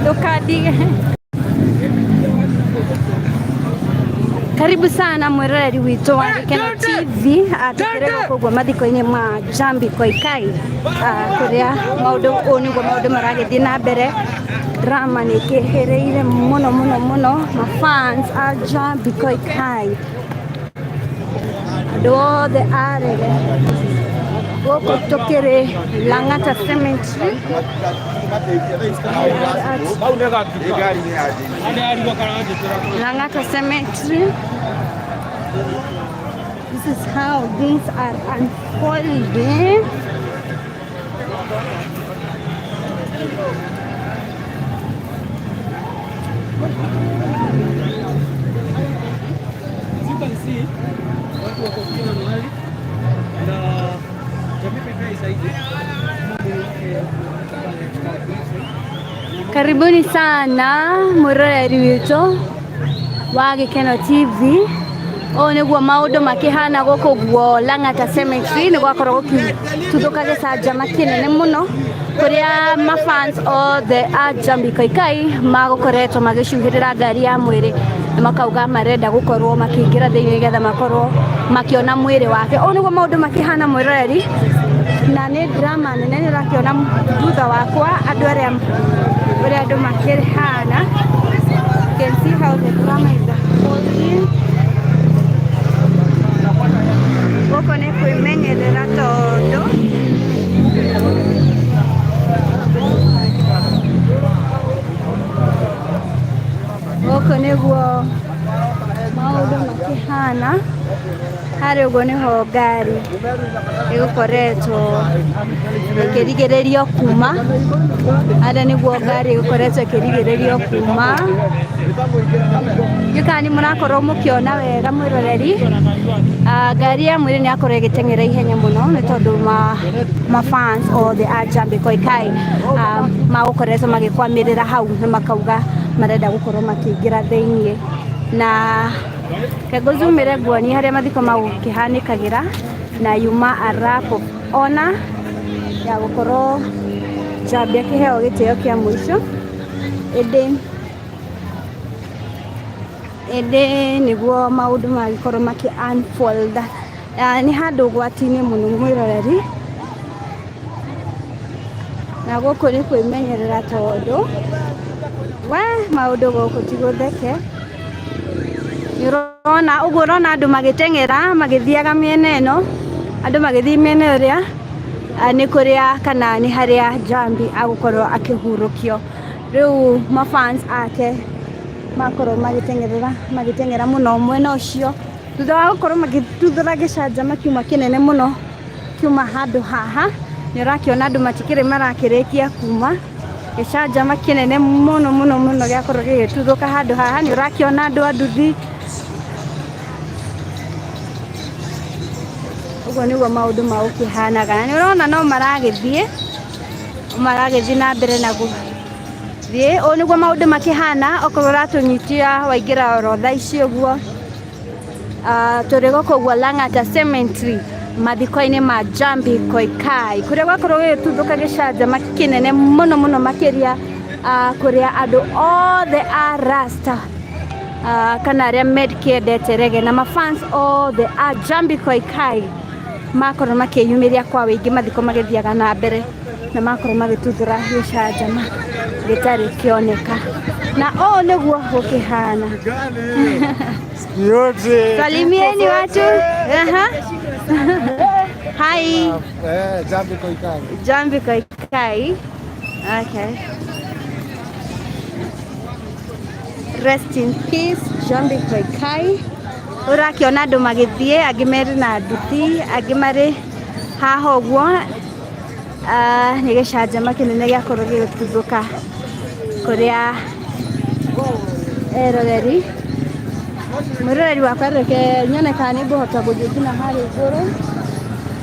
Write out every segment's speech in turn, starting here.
Ndukadige. Karibu sana mwiroreri witu wa Gikeno TV tukirega kugwa mathiko-ini ma Jambi Koikai kuria maundu niguo maundu maragithii na mbere. Drama ni kihireire muno ma fans a Jambi Koikai andu othe arege guku tukiri Lang'ata Cemetery. Lang'ata Cemetery. This is how things are unfolding. As you can see, watu wako kila mahali na Jambi Koikai zaidi. Karibuni sana mwiroreri witu wa Gikeno TV. Niguo maundu makihana guku guo Lang'ata Cemetery ni gwakorwo gukituthuka gicanjama kinene muno kuria mafans othe a Jambi Koikai magukoretwo magicuhirira ngari ya mwiri na makauga marenda gukorwo makiingira thiini getha makorwo makiona mwiri wake. Niguo maundu makihana mwiroreri, na ni drama nene nirakiona thutha wakwa andu aria uria andu makihana. You can see how the drama is unfolding. Guku ni kwimenyerera tondu guku niguo maundu makihana. Hari uguo niho ngari igukoretwo ikirigiririo kuma. Ada niguo ngari igukoretwo ikirigiririo kuma. Yukani murakorwo mukiona wega mwiroreri, ngari ya mwiri ni akorwo igiteng'era ihenya muno ni tondu ma fans othe a Jambi Koikai magukoretwo magikwamirira hau na makauga marenda gukorwo makiingira thiini. Na keguzumire nguoni haria mathiko mau kihanikagira na yuma a wrap of honor ya gukorwo Jambi akiheo gitio kia mwisho. Ede niguo maundu magikorwo maki unfold. Ni handu gwati-ini muno mwiroreri, na guku ni kwimenyerera tondu maundu guku ti gutheke. Urona uguo urona andu magiteng'era magithiaga miena ino, andu magithii miena uria ni kuria kana ni haria Jambi agukorwo akihurukio. Riu mafans ake makorwo magiteng'era muno mwena ucio thutha wa gukorwo magituthura gicanjama kiuma kinene muno kiuma handu haha. Ni urakiona andu matikiri marakirikia kuma gicanjama kinene muno giakorwo gigituthuka handu haha. Ni urakiona andu a nduthi. Uguo niguo maundu maukihanaga, na ni urona no maragithii na mbere na guthii. Niguo maundu makihana okorwo uratunyitia waingira orotha icio guo. Turi guku guo Lang'ata Cemetery mathiko-ini ma Jambi Koikai kuria gwakorwo gigituthuka gicanjama kinene muno makiria kuria andu othe a Rasta kana aria mekiendete rege na mafans othe a Jambi Koikai makorwo makiyumiria kwa wingi mathiko magithiaga na mbere na makorwo magituthura gicanjama gitari kioneka. Na niguo gukihana. Salimieni watu. Hi. Jambi Koikai. Jambi Koikai. Okay. Rest in peace Jambi Koikai. Urakiona andu magithii, angi meri na nduthi, angi mari haha uguo. Ni gicanjama kinene giakorwo gigituthuka kuria eroreri. Mwiroreri wakwa reke nyone kana ni nguhota guthii nginya haria iguru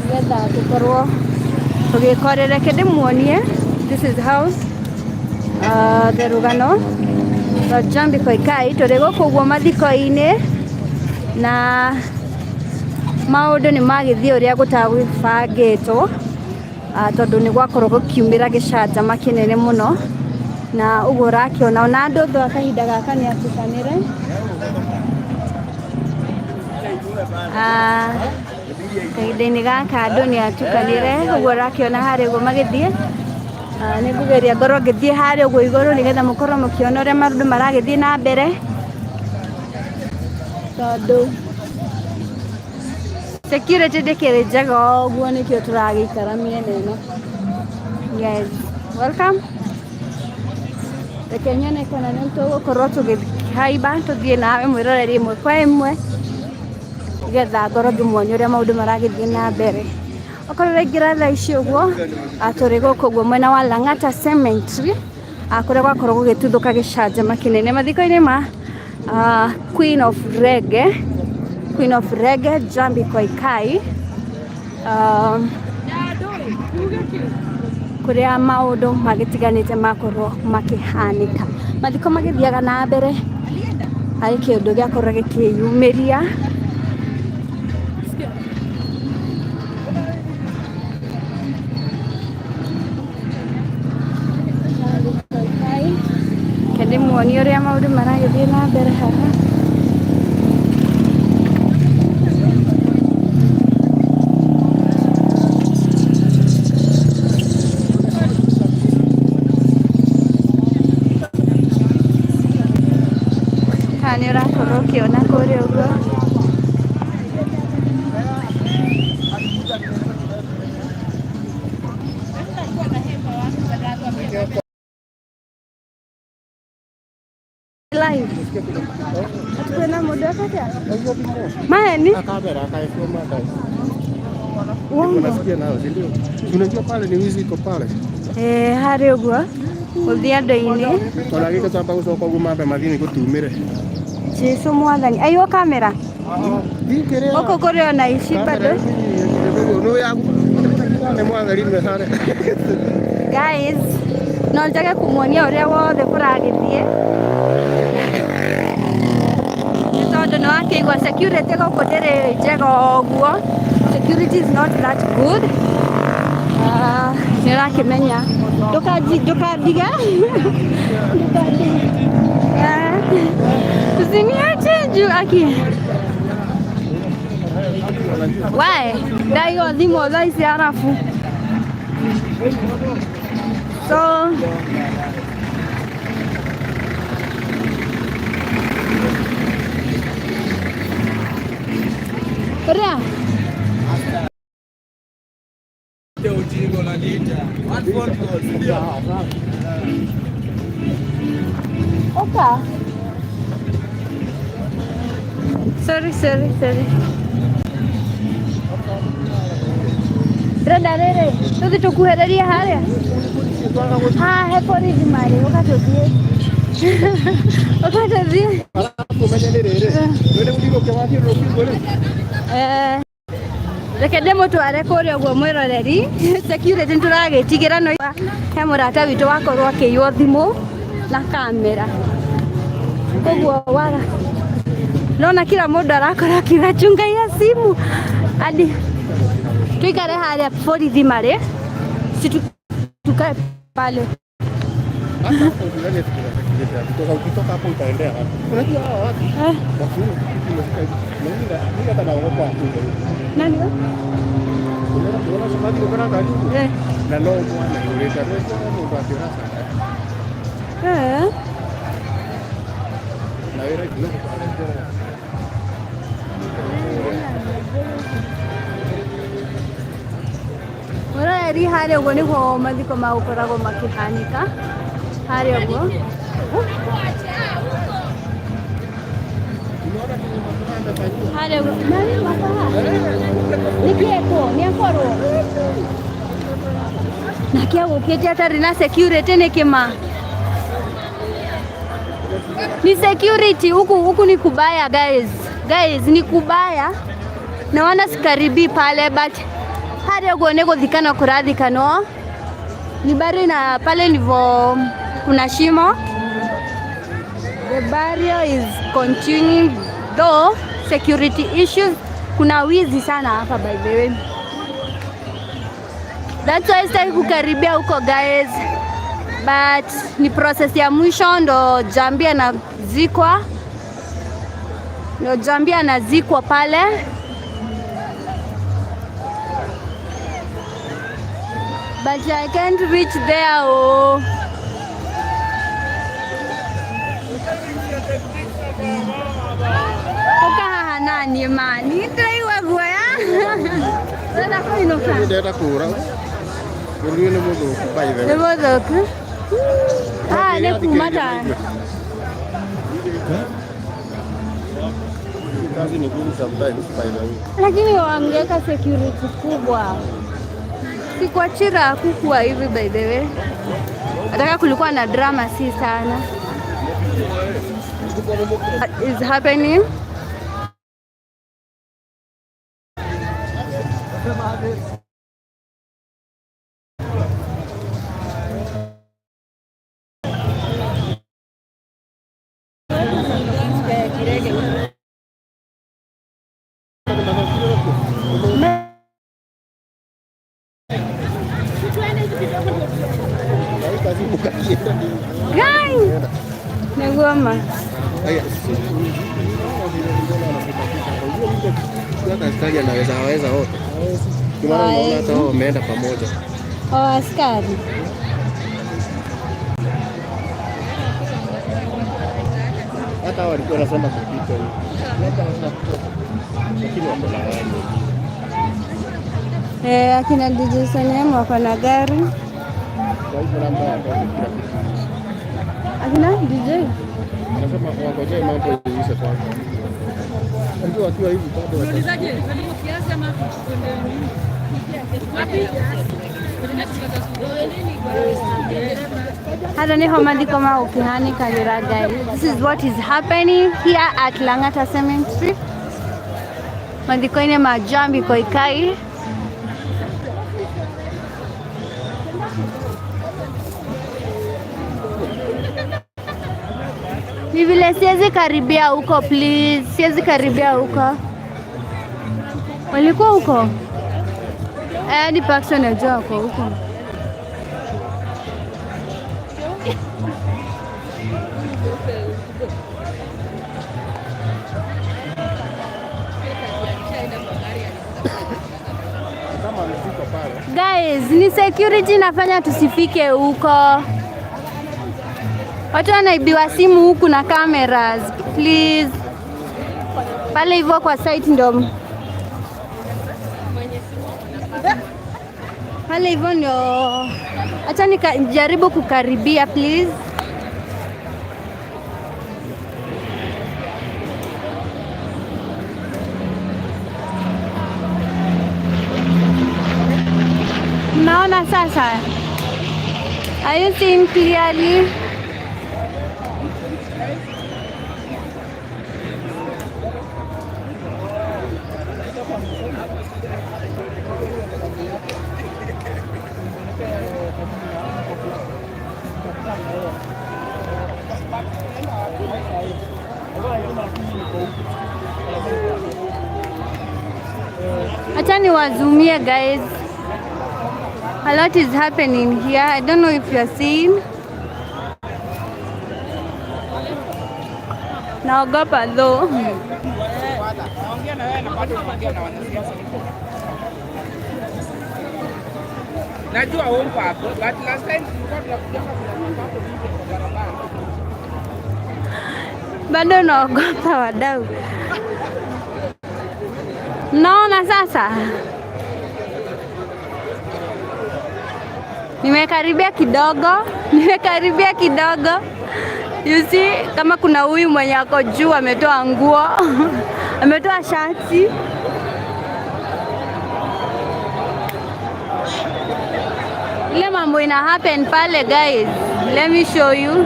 getha tukorwo tugikorera kindimuonie. This is how the rugano rwa Jambi Koikai turi guku guo mathiko-ini na maundu ni magithii uria gutagwibangitwo. tondu ni gwakorwo gukiumira gicanjama kinene muno na uguo rakiona ona andu thwa kahinda gaka ni atukanire kahinda-ini gaka andu ni atukanire uguo rakiona hari uguo magithie ni ngugeria ngorwo ngithie hari uguo iguru nigetha mukorwo mukiona uria maundu maragithie na mbere tondu security ndikiri njega uguo nikio turagikara miena ino. Yes, welcome. Reke nyone kana ni tugukorwo tugihaiba tuthie nawe mwiroreri imwe kwa imwe nigetha ngorwo ngimuonia uria maundu maragithie na mbere. Okorwo raingira thaa ici uguo turi guku uguo mwena wa Lang'ata Cemetery kuria gwakorwo gugituthuka gicanjama kinene mathiko-ini ma Queen of Reggae Jambi Koikai kuria maundu magitiganite makorwo makihanika mathiko magithiaga na mbere hari kiundu giakorwo gikiyumiria kendi muonia uria maundu maragithie na mbere haha. Ni urakorwo ukiona kuria uguo live atuna mundu akaja maeni kamera akaifuma ndani unasikia nao ndio tunajua pale ni wizi iko pale hari uguo uthia andu-ini ona giko tamba gucoka uguo mambe mathini gutumire Jesu mwathani ayo kamera oko kuri ona ici bado guys no njage kumuonia uria wothe kuragithie tondu no akigwa security goko ndiri njega uguo security is not that good nirakimenya ndukandiga usiniache juu aki wae ndaigo thimo thaa ici arafu so uria oka sorry Brenda rere tuthi tukuhereria haria he borithi mari ukatuthie reke ndimutware kuria uguo mwiroreri security nturagitigira no he murata witu wakorwo akiywo thimu na kamera uguo wara nona kila mundu arakora akigachunga ya simu hadi tuikare haria borithi mari tukae pale ukitoka hapo utaendea hapo. Unajua hao watu nani wewe? Unaona sababu uko na gari? Na no mwana yule kabisa mungu atirasa. Na wewe kidogo urari haria uguo niguo mathiko magukoragwo makihanika haria uguo haria uguo nikieko niakorwo nakiagukite atari na security nikima ni security huku ni kubaya guys ni kubaya na wana sikaribi pale but haria uguo ni guthikana kurathikanwo ni bari na pale nivo kuna shimo. The burial is continuing though security issues. Kuna wizi sana hapa by the way. That's why sitaki kukaribia huko guys. But ni process ya mwisho ndo Jambi anazikwa. Ndo Jambi anazikwa pale. But I can't reach there. Oh. Oka nani mani taiwa goya. Nada ko inoka. Ndio kura. Ndio ni modo kubaida. Ni modo ku. Ne kumata. Kazi ni ngumu sometimes by the way. Lakini wangeka security kubwa. Si kwa Chira kukua hivi by the way. Ataka kulikuwa na drama si sana. What is happening? Guys, nagoma. Askari anaweza wote. Kimara unaona hata wao wameenda pamoja. Askari. Hata walikuwa wanasema kupita hivi. Lakini wako akina DJ Sanemu wako na gari. Akina DJ anasema wangoje mambo iishe kwanza. Ndio wakiwa hivi bado unaulizaje? Elimu kiasi ama wapi? hata niho mandiko ma ukihani kalira guys. This is what is happening here at Lang'ata Cemetery. Mandiko ine majambi koikai. Ni vile siwezi karibia huko please. Siwezi karibia huko. Walikuwa huko? Ni Paxton najua huko. Guys, ni security nafanya tusifike huko. Watu wanaibiwa simu huku na cameras. Please. Pale hivyo kwa site ndo. Pale hivyo ndio. Acha nijaribu kukaribia please. Naona sasa. Are you seeing clearly? Acha niwazumie guys. A lot is happening here. I don't know if you are seeing. Naogopa though. Najua huko hapo, but last time tulikuwa tunakuja kwa barabara. Bado naogopa wadau. Naona sasa. Nimekaribia kidogo. You see, kama kuna huyu mwenye ako juu ametoa nguo. Ametoa shati. Ile mambo ina happen pale guys. Let me show you.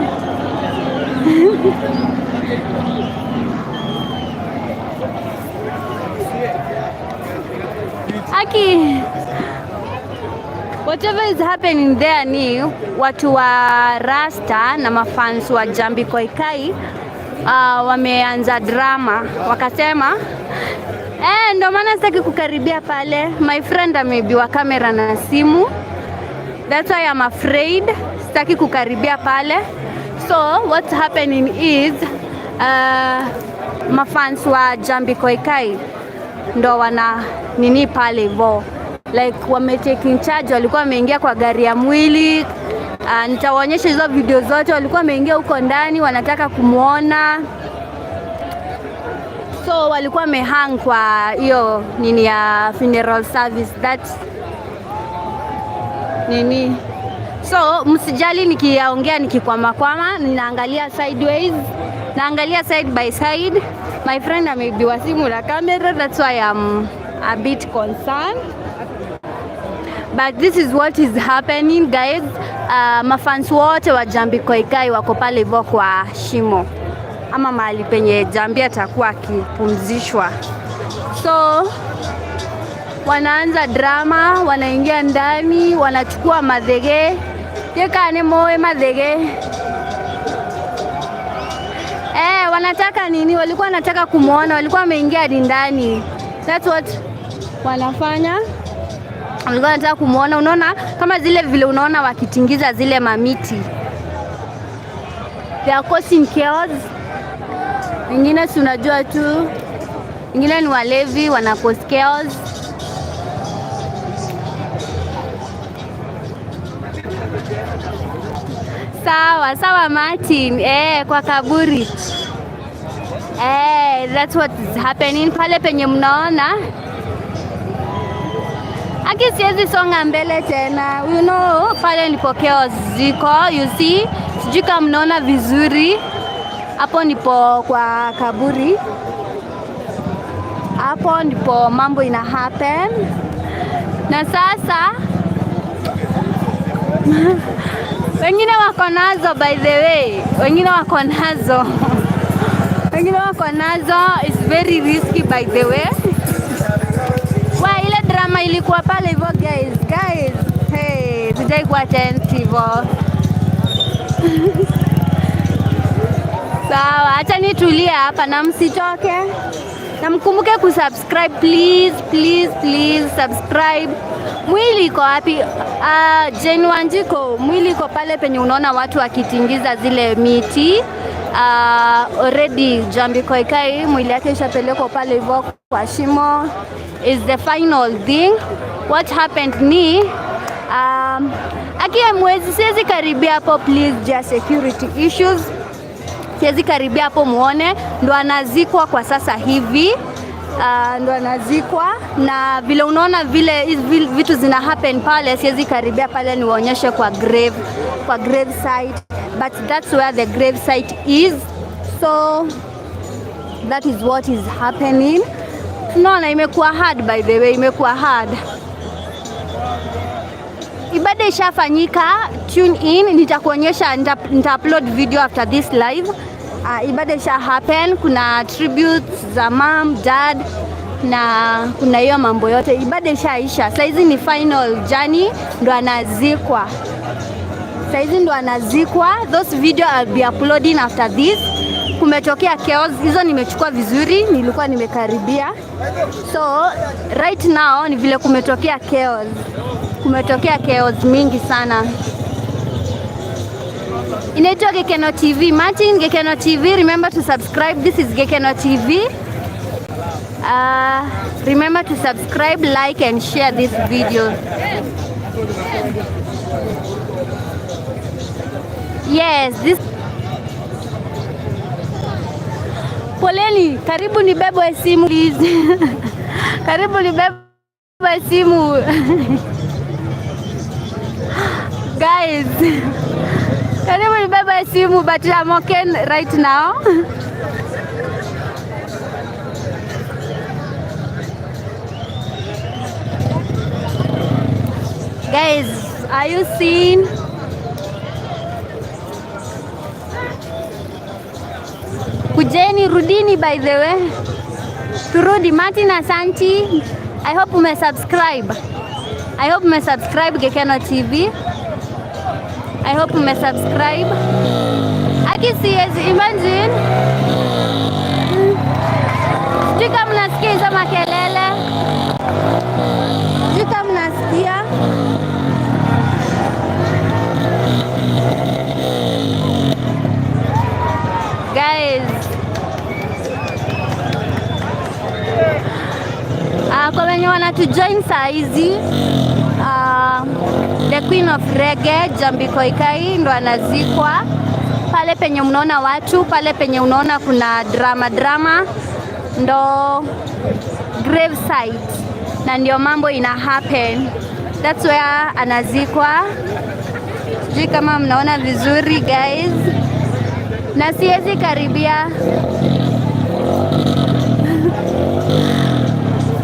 Aki, whatever is happening there ni watu wa Rasta na mafans wa Jambi Koikai wameanza drama. Wakasema ndio maana sitaki kukaribia pale. My friend ameibiwa kamera na simu. That's why I'm afraid. Sitaki kukaribia pale. So what's happening is mafans wa Jambi Koikai ndo wana nini pale hivyo, like wame taking charge, walikuwa wameingia kwa gari ya mwili. Nitawaonyesha hizo video zote, walikuwa wameingia huko ndani wanataka kumuona. So walikuwa wamehang kwa hiyo nini ya funeral service that nini. So msijali nikiyaongea nikikwama, ninaangalia sideways, naangalia side by side. My friend ameibiwa simu na camera, that's why I'm a bit concerned. But this is what is happening guys. Mafans wote wa Jambi Koikai wako pale hivyo kwa shimo ama mahali penye Jambi atakuwa akipumzishwa. So wanaanza drama, wanaingia ndani, wanachukua madhege. Yekane moe madhege. Wanataka nini? Walikuwa wanataka kumuona, walikuwa wameingia hadi ndani. That's what wanafanya. Walikuwa wanataka kumuona. Unaona kama zile vile unaona wakitingiza zile mamiti. They are causing chaos. Wengine si unajua tu. Wengine ni walevi wana cause chaos. Sawa Martin. Kwa kaburi. That's what is happening. Pale penye mnaona. Aki siwezi songa mbele tena. You know, pale nipo chaos ziko. You see, sijui kama mnaona vizuri. Hapo nipo kwa kaburi. Hapo ndipo mambo ina happen. Na sasa wengine wako nazo, by the way. Wengine wako nazo. It's very risky by the way. Ile drama ilikuwa pale hivyo guys. Hey, sijai kuwa attentive. Sawa, acha nitulie hapa na msitoke. Na mkumbuke kusubscribe please subscribe. Mwili iko wapi? Jane Wanjiko, mwili iko pale penye unaona watu wakitingiza zile miti. Already Jambi Koikai mwili yake ishapelekwa pale hivyo kwa shimo. Is the final thing. What happened ni akia mwezi siwezi karibia hapo please, just security issues. Siwezi karibia hapo muone, ndo anazikwa kwa sasa hivi. Ndo anazikwa na vile unaona vile vitu zina happen pale, siwezi karibia pale niwaonyeshe kwa grave site, but that's where the grave site is. So that is what is happening. Tunaona imekuwa hard, by the way, imekuwa hard. Ibada ishafanyika, tune in, nitakuonyesha, nita-upload video after this live. Ibada isha happen, kuna tributes za mom, dad, na kuna hiyo mambo yote. Ibada ishaisha. Saizi ni final journey, ndo anazikwa. Those video I'll be uploading after this. Kumetokea chaos, hizo nimechukua vizuri, nilikuwa nimekaribia. So right now ni vile kumetokea chaos mingi sana. Inaitwa Gekeno TV. Martin, Gekeno TV, remember to subscribe. This is Gekeno TV. Remember to subscribe, like and share this video. Yes, this poleni, karibu nibebwe simu please. Karibu nibebwe simu. Guys, karibu nibebwe simu, but I'm okay right now. Guys, are you seeing? Kujeni, rudini by the way. Turudi. Martin, asanti. I hope umesubscribe. Gekeno TV. I hope umesubscribe. Akisiezi, imagine. Sijui kama mnasikia hizo makelele. ametujoin saa hizi. The Queen of Reggae Jambi Koikai ndo anazikwa pale penye mnaona watu, pale penye unaona kuna drama ndo grave site, na ndio mambo ina happen. That's where anazikwa. Sijui kama mnaona vizuri guys, na siwezi karibia.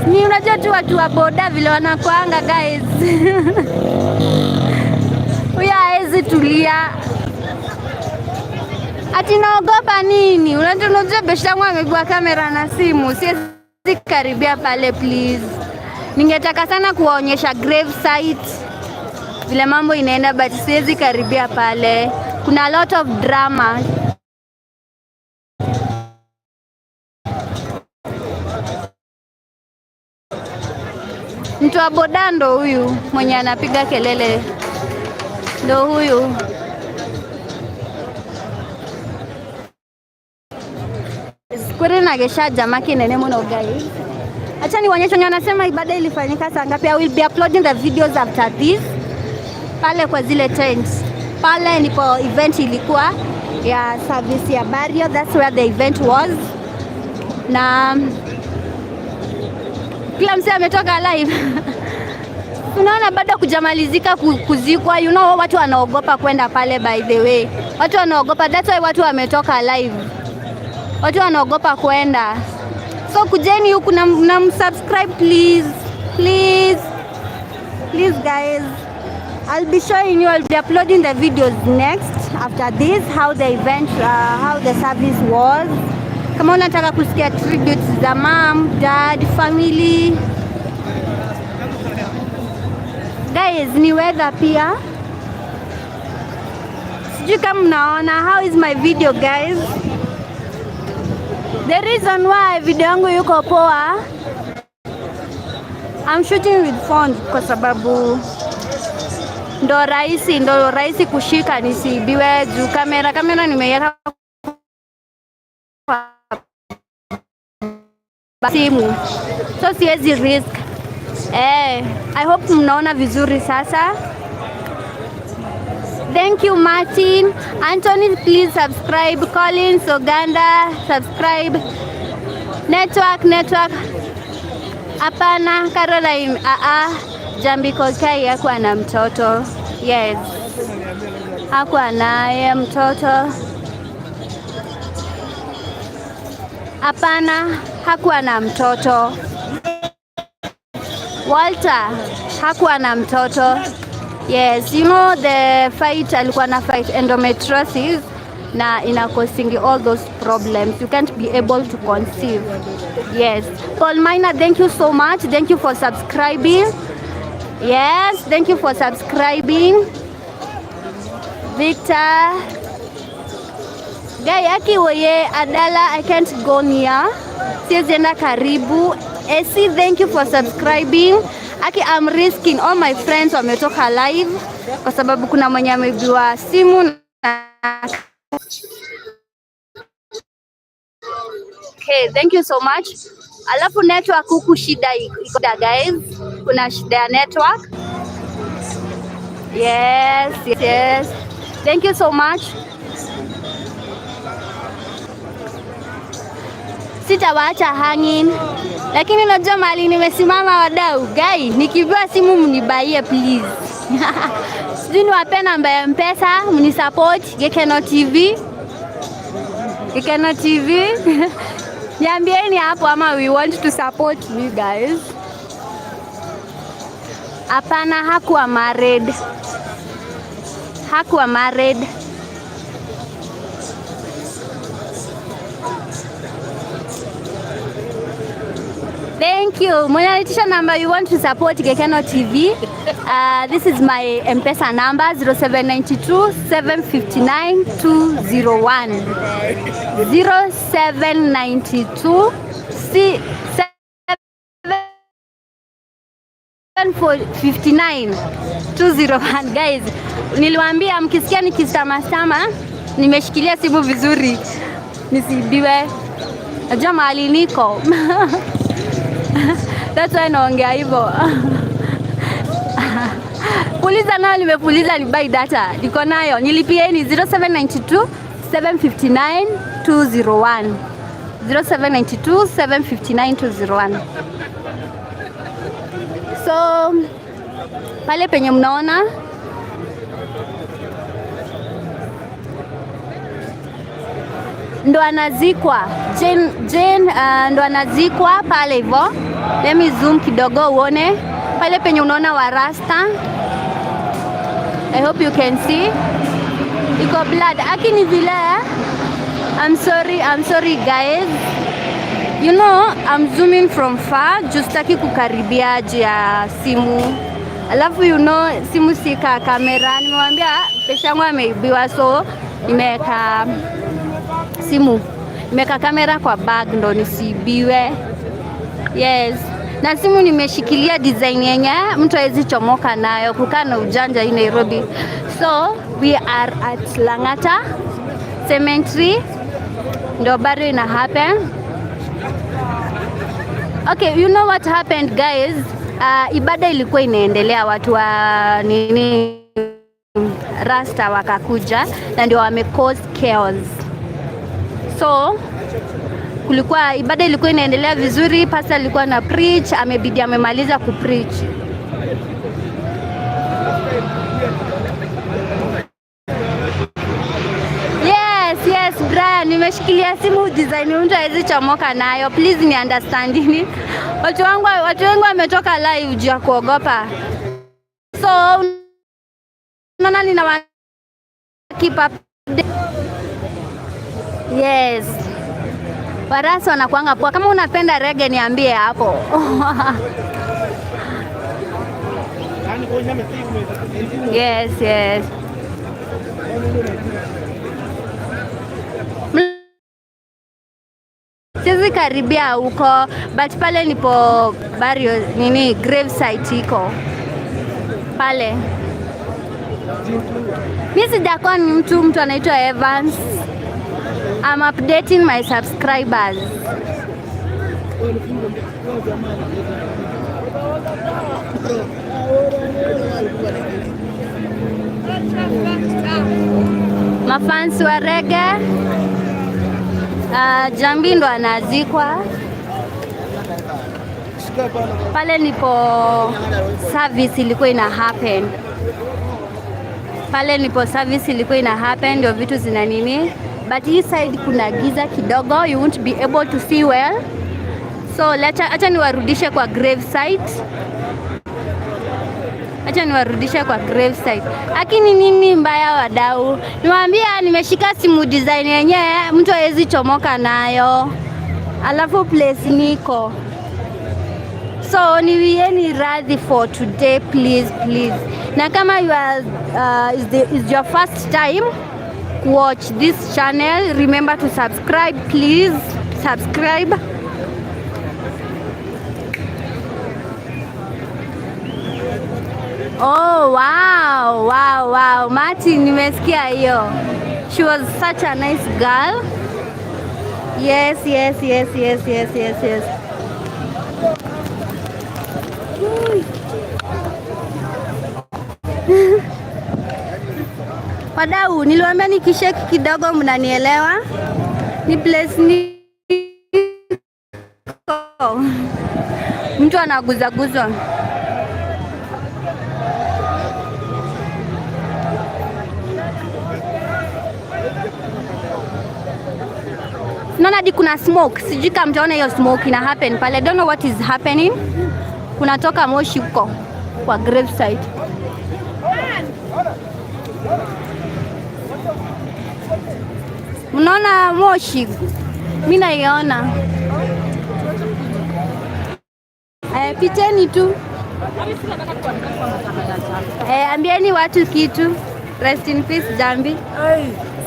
Ni unajua tu watu wa boda vile wanakuanga guys. Huyu haezi tulia. Ati naogopa nini? Unajua beshangu amegua kamera na simu. Siwezi karibia pale please. Ningetaka sana kuwaonyesha grave site vile mambo inaenda, but siwezi karibia pale. Kuna a lot of drama. Mtu wa boda ndo huyu mwenye anapiga kelele, ndo huyu. Kweli nagesha jamaki nene muno guys. Acha niwaonyeshe wenye wanasema ibada ilifanyika saa ngapi. I will be uploading the videos after this. Pale kwa zile tents. Pale ndipo event ilikuwa ya service ya burial. That's where the event was. Na kila msee ametoka live. Unaona bado kujamalizika kuzikwa. You know watu wanaogopa kwenda pale by the way. Watu wanaogopa. That's why watu wametoka live. Watu wanaogopa kwenda. So kujeni huku na subscribe please. Please guys. I'll be showing you, I'll be uploading the videos next after this, how the event, how the service was. Kama unataka kusikia tributes za mom, dad, family. Guys, ni weather pia. Sijui kama mnaona, how is my video guys? The reason why video yangu yuko poa, I'm shooting with phone kwa sababu ndo rahisi kushika nisiibiwe juu kamera nimeiweka kwa simu, so siwezi risk. I hope mnaona vizuri sasa. Thank you Martin. Anthony, please subscribe. Collins Oganda, subscribe. Network. Hapana. Caroline, Jambi Koikai hakuwa na mtoto. Yes. Hakuwa naye mtoto. Hapana, hakuwa na mtoto. Walter hakuwa na mtoto. Yes, you know the fight, alikuwa na fight endometriosis na ina causing all those problems. You can't be able to conceive. Yes. Paul Minor, thank you so much. Thank you for subscribing. Yes, thank you for subscribing. Victor. Guy Aki Woye Adala, I can't go near. Siezenda karibu. AC, thank you for subscribing. Aki, I'm risking all my friends wametoka live kwa sababu kuna mwenye amebiwa simu na... Okay, thank you so much. Alafu network huku shida iko guys. Kuna shida ya network. Yes. Thank you so much. Sitawaacha hanging. Lakini unajua mali nimesimama wadau. Guy, nikibiwa simu mnibaie please. Sijui niwape namba ya M-Pesa, mnisupport Gekeno TV. Gekeno TV. Niambieni hapo ama we want to support you guys. Hapana, hakuwa married. Thank you. Mwenalitisha number you want to support Gekeno TV. This is my M-Pesa number 0792 759 201. 0792 759 201. Guys, niliwaambia mkisikia nikistamastama nimeshikilia simu vizuri nisibiwe. Najua mahali niko. That's why naongea hivyo. Puliza nayo nimepuliza ni buy data. Niko nayo. Nilipieni 0792 759 201. 0792 759 201. So pale penye mnaona ndo anazikwa Jane, ndo anazikwa pale hivyo. Let me zoom kidogo uone pale penye unaona warasta. I hope you can see. Iko blood. Lakini vile I'm sorry guys. You know, I'm zooming from far. Justaki kukaribia juu ya simu. Alafu you know, simu sika kamera. Nimewambia pesa yangu ameibiwa, so nimeweka simu. Nimeweka kamera kwa bag ndo nisibiwe. Yes. Na simu nimeshikilia design yenye mtu hawezi chomoka nayo, kukaa na ujanja hii Nairobi. So we are at Lang'ata Cemetery. Ndo bado ina happen. Okay, you know what happened guys? Ibada ilikuwa inaendelea, watu wa nini rasta wakakuja na ndio wame cause chaos. So kulikuwa ibada ilikuwa inaendelea vizuri, pastor alikuwa na preach, amebidi amemaliza kupreach. Yes, Brian, nimeshikilia simu design mtu hawezi chomoka nayo. Please ni understanding. Watu wengi wametoka live juu ya kuogopa. So nani na keep up. Yes. Warasa wanakuanga poa. Kama unapenda reggae niambie hapo. Yes. Siwezi karibia huko, but pale nipo burial nini grave site iko pale. Mimi sijakuwa ni mtu anaitwa Evans. I'm updating my subscribers. Mafansi wa reggae. Jambi ndo anazikwa pale, nipo service ilikuwa ina happen pale, ndio vitu zina nini, but hii side kuna giza kidogo, you won't be able to see well, so acha niwarudishe kwa grave site. Lakini nini mbaya wadau? Niwaambia nimeshika simu design yenyewe mtu hawezi chomoka nayo. Alafu place niko. So niwieni radhi for today please. Na kama you are is your first time watch this channel, remember to subscribe please. Subscribe. Oh wow, Martin, nimesikia hiyo. She was such a nice girl. Yes. Wadau, niliwaambia nikisheki kidogo mnanielewa. Ni place ni mtu anaguzaguzwa. Naona hadi kuna smoke. Sijui kama mtaona hiyo smoke ina happen pale. I don't know what is happening. Kunatoka moshi huko kwa grave site. Mnaona moshi? Mimi naiona. Piteni tu. Ambieni watu kitu. Rest in peace Jambi.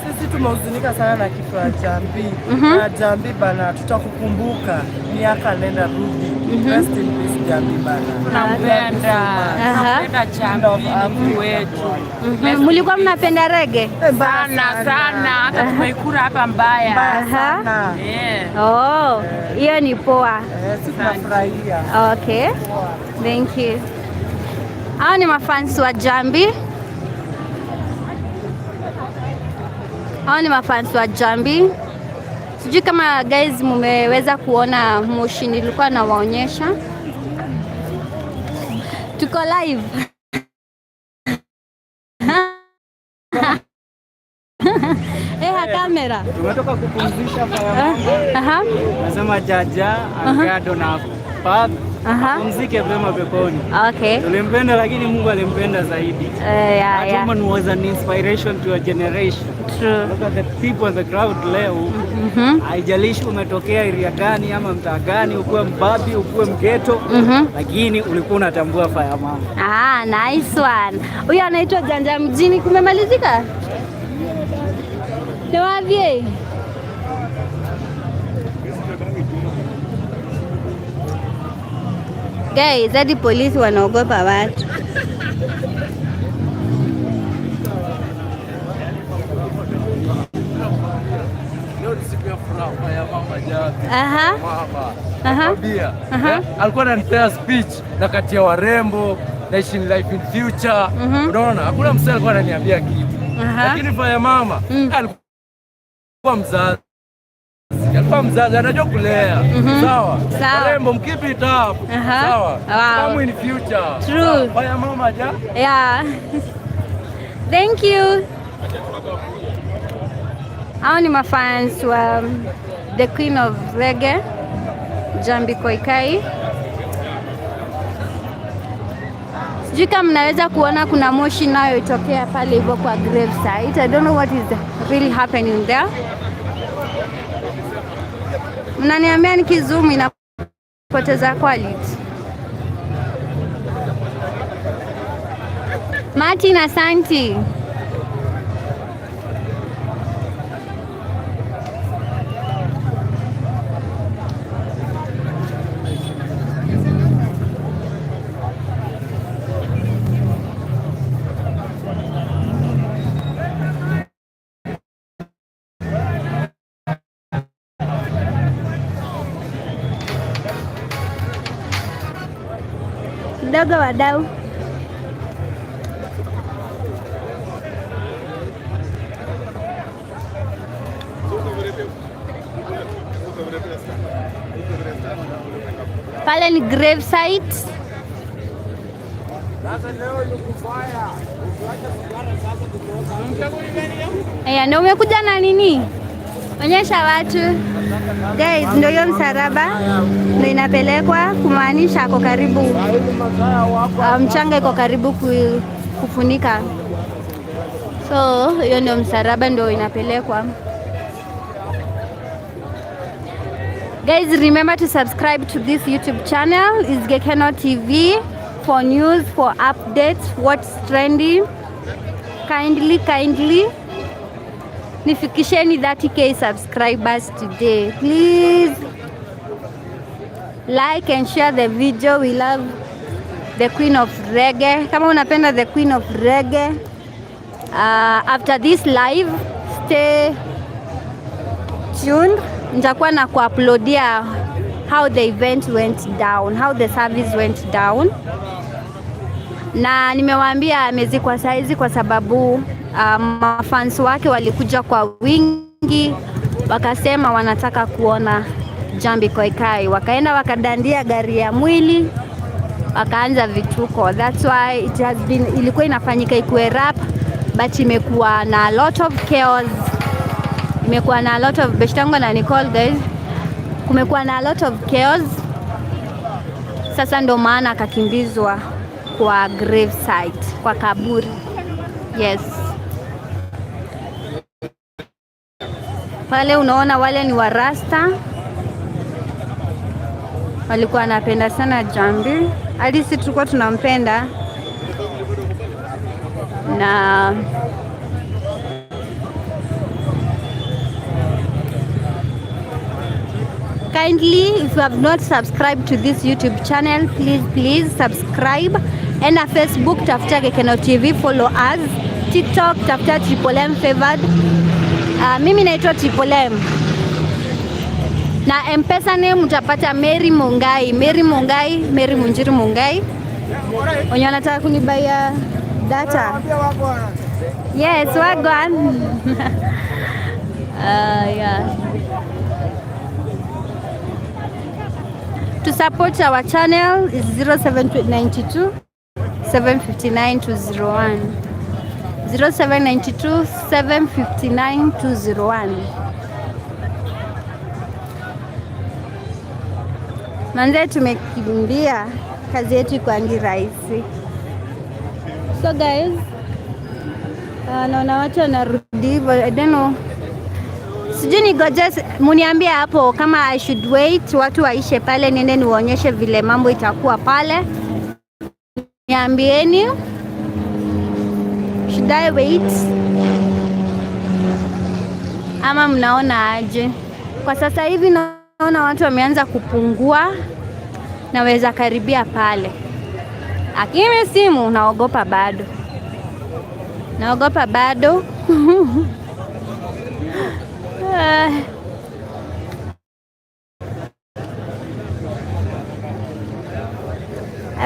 Sisi tumehuzunika sana na kifo cha Jambi. Na Jambi bana, tutakukumbuka miaka nenda rudi. Rest in peace Jambi bana. Tunampenda Jambi wetu. Mulikuwa mnapenda reggae? Sana. Hata tumeikura hapa mbaya. Sana. Oh, hiyo ni poa. Tunafurahia. Okay. Thank you. Hao ni mafans wa Jambi. Sijui kama guys mumeweza kuona moshi nilikuwa nawaonyesha. Tuko live. Kamera. Tumetoka kupumzisha Fire. Nasema Jaja angado na Pad. Pumzike vyema peponi. Okay. Tulimpenda lakini Mungu alimpenda zaidi. That woman was an inspiration to a generation. True. Look at the people in the crowd leo. Haijalishi umetokea area gani ama mtaa gani, ukuwe mbabi, ukuwe mgeto, lakini ulikuwa unatambua Fire Mama. Nice one. Huyu anaitwa Janja Mjini. Kumemalizika? Niwaambie. Guys, hadi polisi wanaogopa watu. Leo ni siku ya furaha ya Mama Jabi. Alikuwa ananipea speech na kati ya warembo na Nation Life in Future. Unaona, hakuna msee alikuwa ananiambia kitu. Lakini Fire Mama alikuwa mzazi. Anajua kulea. Sawa. Warembo mkeep it up. Sawa. Come in future. True. Fire Mama Jabi. Yeah. Thank you. Hao ni mafans wa the Queen of Reggae, Jambi Koikai. Sijui kama mnaweza kuona kuna moshi nayo itokea pale hivyo kwa gravesite. I don't know what is really happening there. Mnaniambia nikizoom inapoteza quality. Martin, asante. Kidogo wadau. Pale ni grave site. Ndio umekuja na nini? Onyesha watu. Guys, ndio hiyo msalaba ndio inapelekwa kumaanisha ako karibu, mchanga iko karibu kufunika. So hiyo ndio msalaba ndio inapelekwa. Guys, remember to subscribe to this YouTube channel. It's Gekeno TV for news, for updates, what's trending. Kindly nifikisheni 30k subscribers today. Please like and share the video. We love the Queen of Reggae. Kama unapenda the Queen of Reggae, after this live, stay tuned. Nitakuwa na kuuploadia how the event went down, how the service went down. Na nimewaambia amezikwa saizi kwa sababu mafans wake walikuja kwa wingi, wakasema wanataka kuona Jambi Koikai, wakaenda wakadandia gari ya mwili, wakaanza vituko. That's why it has been, ilikuwa inafanyika ikuwe rap, but imekuwa na a lot of chaos, imekuwa na a lot of Beshtango na Nicole guys, kumekuwa na a lot of chaos. Sasa ndo maana akakimbizwa kwa grave site, kwa kaburi. Yes. Pale unaona wale ni warasta, walikuwa wanapenda sana Jambi, hadi sisi tulikuwa tunampenda. Na kindly, if you have not subscribed to this YouTube channel, please subscribe. Enda Facebook tafuta Gekeno TV, follow us. TikTok tafuta Triple M Favored. Mimi naitwa Triple M. Na M-Pesa name utapata Mary Mungai, Mary Munjiri Mungai. Wenye wanataka kunibaya data. Yes, wagwan. Yeah. To support our channel is 0792 759 201. 0792 759 201. Manze, tumekimbia, kazi yetu ikwangi rahisi. So guys, naona watu wanarudi hivyo. I don't know. Sijui nigoje, muniambie hapo kama I should wait watu waishe pale niende niwaonyeshe vile mambo itakuwa pale. Niambieni. Should I wait? Ama mnaona aje? Kwa sasa hivi naona watu wameanza kupungua. Naweza karibia pale. Lakini simu naogopa bado. Naogopa bado.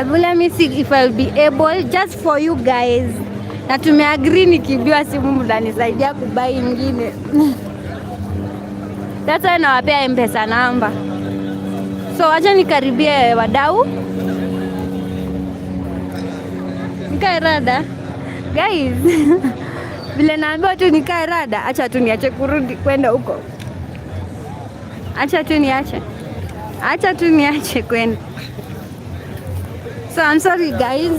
Let me see if I'll be able just for you guys. Na tumeagree nikibiwa simu mtanisaidia kubai ingine. That's why nawapea M-Pesa namba. So acha nikaribie wadau. Nikae rada. Guys. Vile naambiwa tu nikae rada, acha tu niache kurudi kwenda huko. Acha tu niache kwenda. So I'm sorry guys.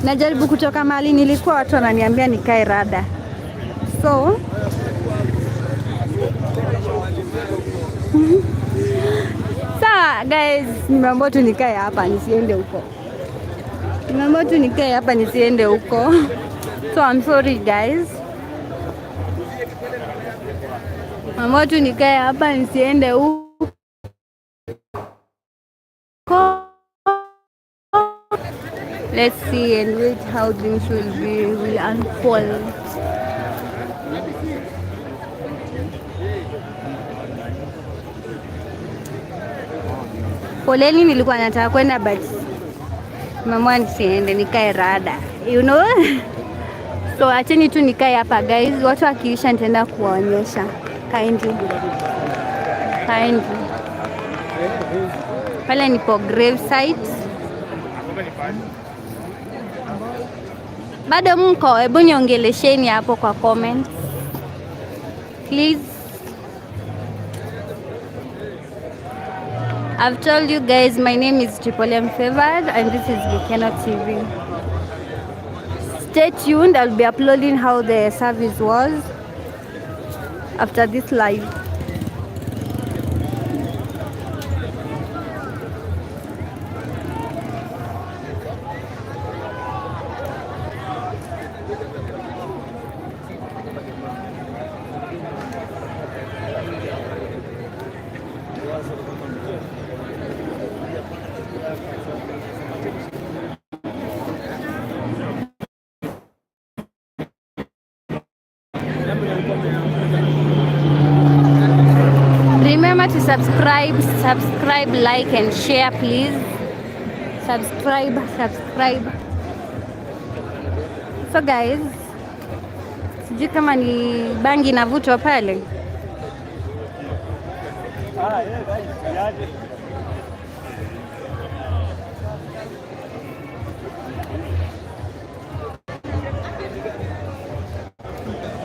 Najaribu kutoka mahali nilikuwa, watu wananiambia nikae rada. So sawa guys, nimeambiwa tu nikae hapa nisiende huko. So I'm sorry guys. Mama tu nikae hapa nisiende huko. Let's see and wait how things will unfold. Poleni, nilikuwa nataka kwenda but mama nisiende, nikae rada. You know? So acheni tu nikae hapa guys. Watu wakiisha nitaenda kuwaonyesha. Kindly. Pale nipo grave site. Bado mko, hebu niongelesheni hapo kwa comments. Please. I've told you guys my name is Triple M Favored and this is Gekeno TV. Stay tuned. I'll be uploading how the service was after this live. Remember to subscribe, like and share please. Subscribe. So guys, sijui kama ni bangi navutwa pale.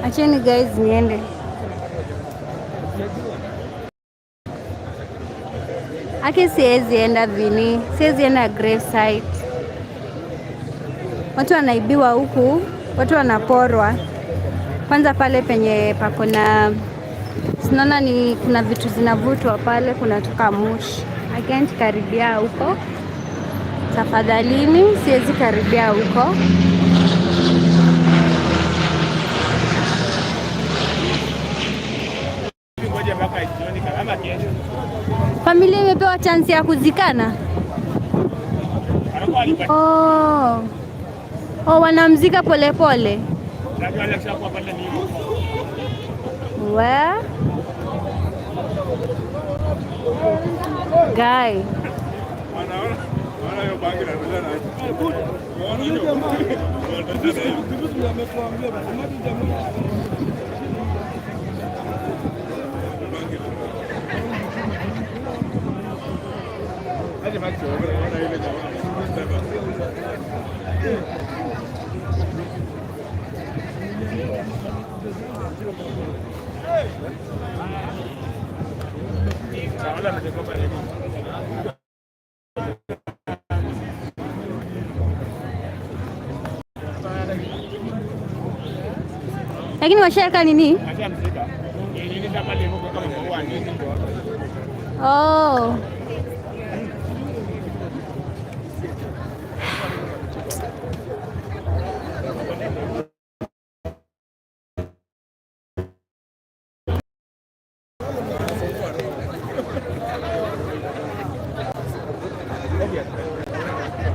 Acheni guys niende. Aki siwezi enda vini, siwezi enda grave site. Watu wanaibiwa huku, watu wanaporwa. Kwanza pale penye pako na sinaona ni kuna vitu zinavutwa pale, kunatoka moshi. I can't karibia huko. Tafadhalini, siwezi karibia huko. Familia imepewa chance ya kuzikana. Oh, wanamzika polepole. Guy. Lakini washaka nini? Oh.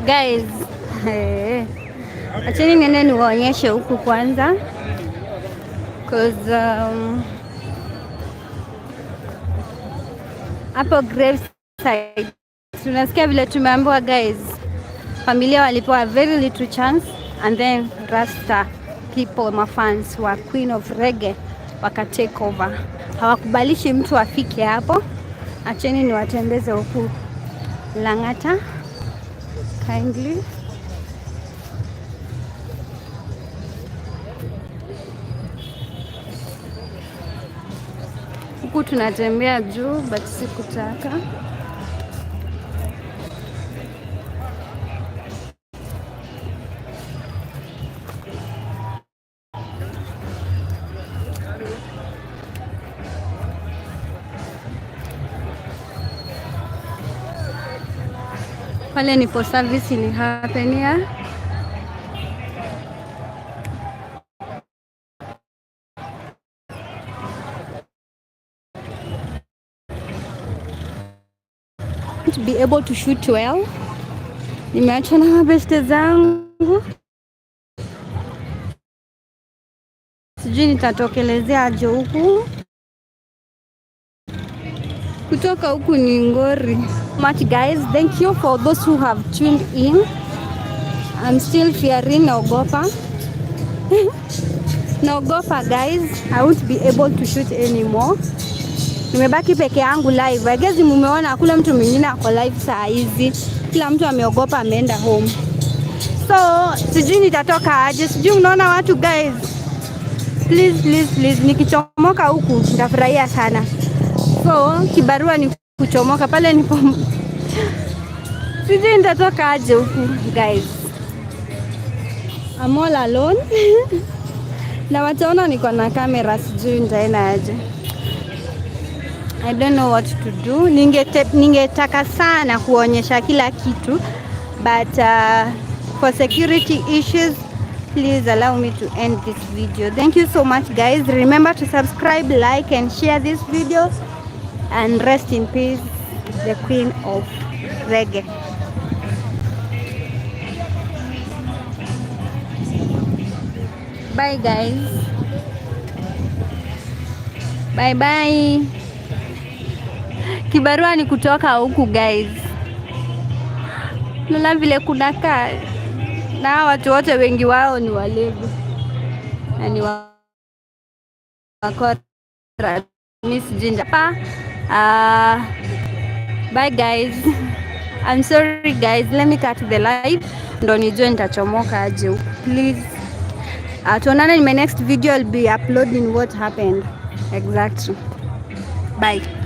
Guys, acheni niende niwaonyeshe huku kwanza. Cause hapo graveside tunasikia vile tumeambiwa guys, familia walipewa very little chance and then Rasta people, mafans wa Queen of Reggae waka take over. Hawakubalishi mtu afike hapo. Acheni niwatembeze huku Lang'ata kindly. Huku tunatembea juu but sikutaka. Pale nipo service ili happen here. To be able to shoot well. Nimeacha na mabeste zangu. Sijui nitatokelezea aje huku. Kutoka huku ni ngori. Much guys, thank you for those who have tuned in. I'm still fearing naogopa. Naogopa guys, I won't be able to shoot anymore. Nimebaki peke yangu live. I guess mumeona hakuna mtu mwingine ako live saa hizi. Kila mtu ameogopa ameenda home. So, sijui nitatoka aje. Sijui unaona watu guys. Please nikichomoka huku nitafurahia sana. So, kibarua ni kuchomoka pale nipo. Sijui nitatoka aje huku guys. I'm all alone. Na wataona niko na kamera, sijui nitaenda aje. I don't know what to do. Ningetaka sana kuonyesha kila kitu, but for security issues, please allow me to end this video. Thank you so much guys. Remember to subscribe, like and share this video, and rest in peace the Queen of Reggae. Bye guys. Bye bye. Kibarua ni kutoka huku guys. Nuna vile kunakaa. Na watu wote wengi wao ni walevi. Na ni wakora. Miss Ginger. Bye guys. I'm sorry guys. Let me cut the live. Ndo nijue nitachomoka aje huku. Please. Tuonane in my next video. I'll be uploading what happened. Exactly. Bye.